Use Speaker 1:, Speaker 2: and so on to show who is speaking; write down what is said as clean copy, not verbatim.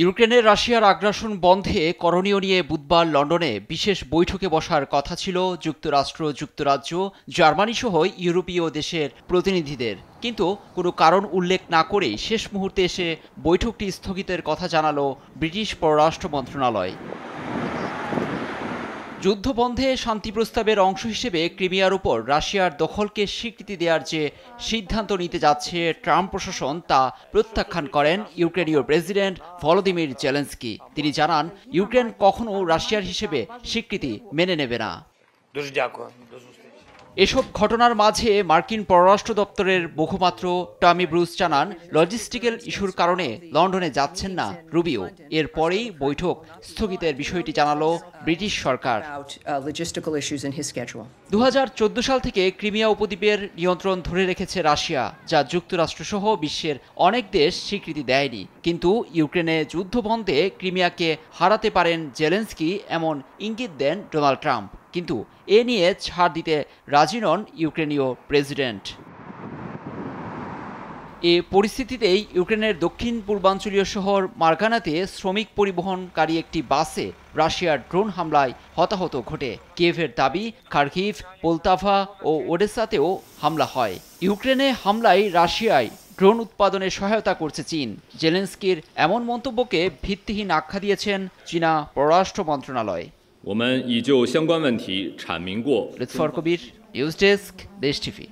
Speaker 1: ইউক্রেনে রাশিয়ার আগ্রাসন বন্ধে করণীয় নিয়ে বুধবার লন্ডনে বিশেষ বৈঠকে বসার কথা ছিল যুক্তরাষ্ট্র, যুক্তরাজ্য, জার্মানি সহ ইউরোপীয় দেশের প্রতিনিধিদের। কিন্তু কোনো কারণ উল্লেখ না করেই শেষ মুহূর্তে এসে বৈঠকটি স্থগিতের কথা জানালো ব্রিটিশ পররাষ্ট্র মন্ত্রণালয়। যুদ্ধবন্ধে শান্তি প্রস্তাবের অংশ হিসেবে ক্রিমিয়ার উপর রাশিয়ার দখলকে স্বীকৃতি দেওয়ার যে সিদ্ধান্ত নিতে যাচ্ছে ট্রাম্প প্রশাসন তা প্রত্যাখ্যান করেন ইউক্রেনীয় প্রেসিডেন্ট ভলোদিমির জেলেনস্কি। তিনি জানান, ইউক্রেন কখনো রাশিয়ার হিসেবে স্বীকৃতি মেনে নেবে না। এসব ঘটনার মাঝে মার্কিন পররাষ্ট্র দপ্তরের মুখপাত্র টমি ব্রুস জানান, লজিস্টিক্যাল ইস্যুর কারণে লন্ডনে যাচ্ছেন না রুবিও। এরপরেই বৈঠক স্থগিতের বিষয়টি জানালো ব্রিটিশ সরকার। 2014 সাল থেকে ক্রিমিয়া উপদ্বীপের নিয়ন্ত্রণ ধরে রেখেছে রাশিয়া, যা যুক্তরাষ্ট্রসহ বিশ্বের অনেক দেশ স্বীকৃতি দেয়নি। কিন্তু ইউক্রেনে যুদ্ধবন্ধে ক্রিমিয়াকে হারাতে পারেন জেলেনস্কি এমন ইঙ্গিত দেন ডোনাল্ড ট্রাম্প। কিন্তু এ নিয়ে ছাড় দিতে রাজি নন ইউক্রেনীয় প্রেসিডেন্ট। এ পরিস্থিতিতেই ইউক্রেনের দক্ষিণ পূর্বাঞ্চলীয় শহর মার্গানাতে শ্রমিক পরিবহনকারী একটি বাসে রাশিয়ার ড্রোন হামলায় হতাহত ঘটে। কিয়েভের দাবি, খার্কিভ, পোলতাভা ও ওডেসাতেও হামলা হয়। ইউক্রেনে হামলায় রাশিয়ায় ড্রোন উৎপাদনে সহায়তা করছে চীন। জেলেনস্কির এমন মন্তব্যকে ভিত্তিহীন আখ্যা দিয়েছেন চীনা পররাষ্ট্র মন্ত্রণালয়।
Speaker 2: 我们已就相关问题阐明过。
Speaker 1: লুৎফর কবির, নিউজ ডেস্ক, দেশ টিভি।